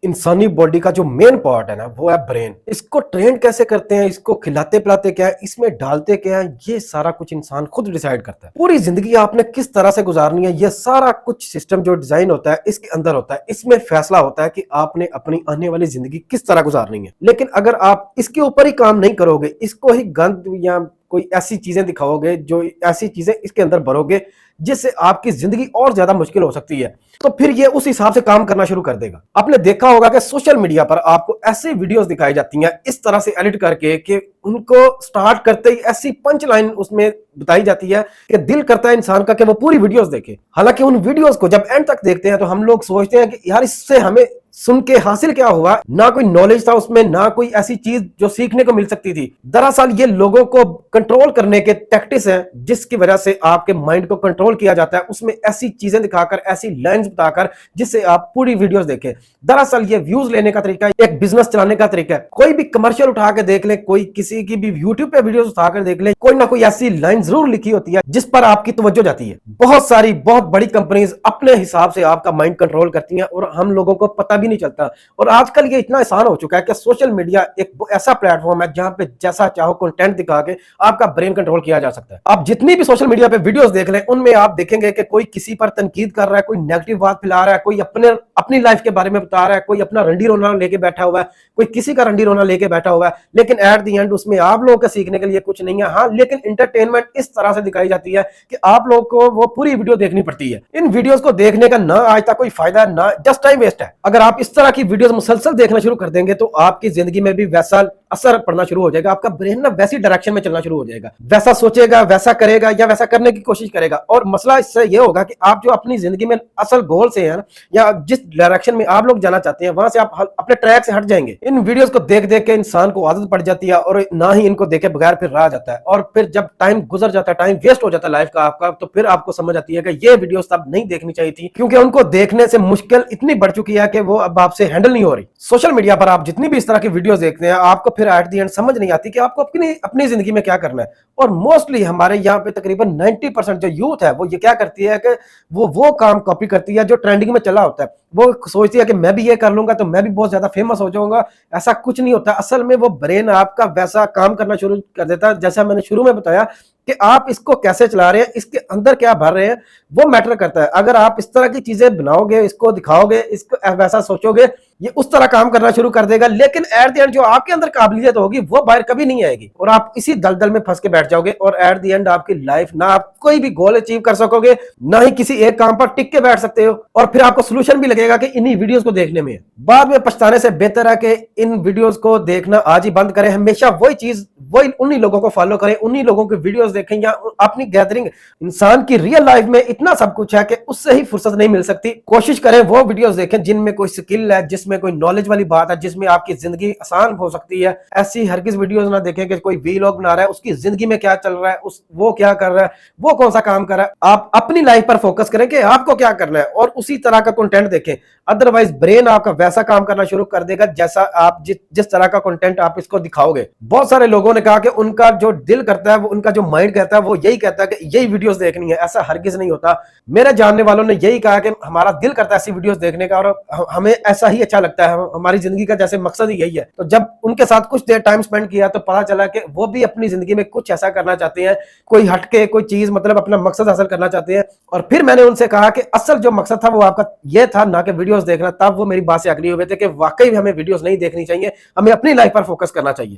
इंसानी बॉडी का जो मेन पार्ट है ना वो है ब्रेन। इसको ट्रेन कैसे करते हैं, इसको खिलाते पिलाते क्या है, इसमें डालते क्या है, ये सारा कुछ इंसान खुद डिसाइड करता है। पूरी जिंदगी आपने किस तरह से गुजारनी है, ये सारा कुछ सिस्टम जो डिजाइन होता है इसके अंदर होता है। इसमें फैसला होता है कि आपने अपनी आने वाली जिंदगी किस तरह गुजारनी है। लेकिन अगर आप इसके ऊपर ही काम नहीं करोगे, इसको ही गंद या कोई ऐसी चीजें दिखाओगे, जो ऐसी चीजें इसके अंदर भरोगे जिससे आपकी जिंदगी और ज्यादा मुश्किल हो सकती है, तो फिर ये उस हिसाब से काम करना शुरू कर देगा। आपने देखा होगा कि सोशल मीडिया पर आपको ऐसी वीडियोस दिखाई जाती हैं इस तरह से एडिट करके कि उनको स्टार्ट करते ही ऐसी पंच लाइन उसमें बताई जाती है कि दिल करता है इंसान का कि वो पूरी वीडियोस देखे। हालांकि उन वीडियोस को जब एंड तक देखते हैं तो हम लोग सोचते हैं कि यार इससे हमें सुन के हासिल क्या हुआ, ना कोई नॉलेज था उसमें, ना कोई ऐसी चीज जो सीखने को मिल सकती थी। दरअसल ये लोगों को कंट्रोल करने के टैक्टिक्स हैं जिसकी वजह से आपके माइंड को कंट्रोल किया जाता है। उसमें ऐसी चीजें दिखाकर, ऐसी लाइंस बताकर जिससे आप पूरी वीडियोस देखें। दरअसल ये व्यूज लेने का तरीका, एक बिजनेस चलाने का तरीका है। कोई भी कमर्शियल उठा के देख ले, कोई किसी की भी यूट्यूब पे वीडियोस उठाकर देख ले, कोई ना कोई ऐसी लाइन जरूर लिखी होती है जिस पर आपकी तवज्जो जाती है। बहुत सारी बहुत बड़ी कंपनीज अपने हिसाब से आपका माइंड कंट्रोल करती हैं और हम लोगों को पता भी नहीं चलता। और आजकल ये इतना आसान हो चुका है कि सोशल मीडिया एक ऐसा प्लेटफॉर्म है जहां पे जैसा चाहो कंटेंट दिखा के आपका ब्रेन कंट्रोल किया जा सकता है। आप जितनी भी सोशल मीडिया पे वीडियोस देख लें, उनमें आप देखेंगे कि कोई किसी पर तनकीद कर रहा है, कोई नेगेटिव बात फैला रहा है, कोई अपनी लाइफ के बारे में बता रहा है, कोई अपना रंडी रोना लेके बैठा हुआ है, कोई किसी का रंडी रोना लेके बैठा हुआ है। लेकिन एट द एंड उसमें आप लोगों के सीखने के लिए कुछ नहीं है। हाँ, लेकिन इंटरटेनमेंट इस तरह से दिखाई जाती है कि आप लोगों को वो पूरी वीडियो देखनी पड़ती है। इन वीडियोस को देखने का ना आज तक कोई फायदा, ना जस्ट टाइम वेस्ट है। अगर आप इस तरह की वीडियोस मुसलसल देखना शुरू कर देंगे तो आपकी जिंदगी में भी वैसा असर पड़ना शुरू हो जाएगा। आपका ब्रेन ना वैसी डायरेक्शन में चलना शुरू हो जाएगा, वैसा सोचेगा, वैसा करेगा या वैसा करने की कोशिश करेगा। और मसला इससे यह होगा कि आप जो अपनी जिंदगी में असल गोल से हैं या जिस डायरेक्शन में आप लोग जाना चाहते हैं, वहां से आप अपने ट्रैक से हट जाएंगे। इन वीडियोस को देख देख के इंसान को आदत पड़ जाती है और ना ही इनको देखे बगैर फिर रहा जाता है। और फिर जब टाइम गुजर जाता है, टाइम वेस्ट हो जाता है लाइफ का आपका, तो फिर आपको समझ आती है कि ये वीडियोस तब नहीं देखनी चाहिए थी, क्योंकि उनको देखने से मुश्किल इतनी बढ़ चुकी है कि वो अब आपसे हैंडल नहीं हो रही। सोशल मीडिया पर आप जितनी भी इस तरह की वीडियोस देखते हैं, आपको फिर एट द एंड समझ नहीं आती कि आपको अपनी जिंदगी में क्या करना है। और मोस्टली हमारे यहाँ पे तकरीबन 90% जो यूथ है वो ये क्या करती है कि वो काम कॉपी करती है जो ट्रेंडिंग में चला होता है। वो सोचती है कि मैं भी ये कर लूंगा तो मैं भी बहुत ज्यादा फेमस हो जाऊंगा। ऐसा कुछ नहीं होता। असल में वो ब्रेन आपका वैसा काम करना शुरू कर देता है जैसा मैंने शुरू में बताया कि आप इसको कैसे चला रहे हैं, इसके अंदर क्या भर रहे हैं, वो मैटर करता है। अगर आप इस तरह की चीजें बनाओगे, इसको दिखाओगे, इसको वैसा सोचोगे, ये उस तरह काम करना शुरू कर देगा। लेकिन एट द एंड जो आपके अंदर काबिलियत होगी वो बाहर कभी नहीं आएगी और आप इसी दलदल में फंस के बैठ जाओगे। और एट द एंड आपकी लाइफ, ना आप कोई भी गोल अचीव कर सकोगे, ना ही किसी एक काम पर टिक के बैठ सकते हो। और फिर आपको सोल्यूशन भी लगेगा कि इन्हीं वीडियोस को देखने में। बाद में पछताने से बेहतर है कि इन वीडियोस को देखना आज ही बंद करें। हमेशा वही चीज, वही उन्हीं लोगों को फॉलो करें, उन्हीं लोगों की वीडियोस देखें या अपनी गैदरिंग। इंसान की रियल लाइफ में इतना सब कुछ है कि उससे ही फुर्सत नहीं मिल सकती। कोशिश करें वो वीडियोस देखें जिनमें कोई स्किल है, जिसमें कोई नॉलेज वाली बात है, जिसमें आपकी जिंदगी आसान हो सकती है। ऐसी हरगिज वीडियोस ना देखें कि कोई वीलॉग बना रहा है, उसकी जिंदगी में क्या चल रहा है, वो क्या कर रहा है, वो कौन सा काम कर रहा है। आप अपनी लाइफ पर फोकस करें कि आपको क्या करना है और उसी तरह का कंटेंट देखें। अदरवाइज ब्रेन आपका वैसा काम करना शुरू कर देगा जैसा आप जिस तरह का कंटेंट आप इसको दिखाओगे। बहुत सारे लोगों ने कहा कि उनका जो दिल करता है, वो उनका जो माइंड कहता है, वो यही कहता है कि यही वीडियोस देखनी है। ऐसा हरगिज नहीं होता। मेरे जानने वालों ने यही कहा कि हमारा दिल करता है ऐसी वीडियोस देखने का और हमें ऐसा ही अच्छा लगता है, हमारी जिंदगी का जैसे मकसद ही यही है। तो जब उनके साथ कुछ देर टाइम स्पेंड किया तो पता चला कि वो भी अपनी जिंदगी में कुछ ऐसा करना चाहते हैं, कोई हटके कोई चीज, मतलब अपना मकसद हासिल करना चाहते हैं। और फिर मैंने उनसे कहा कि असल जो मकसद था वो आपका ये था, ना कि वीडियोस देखना। तब वो मेरी बात से अग्री हुए थे कि वाकई हमें वीडियोस नहीं देखनी चाहिए, हमें अपनी लाइफ पर फोकस करना चाहिए।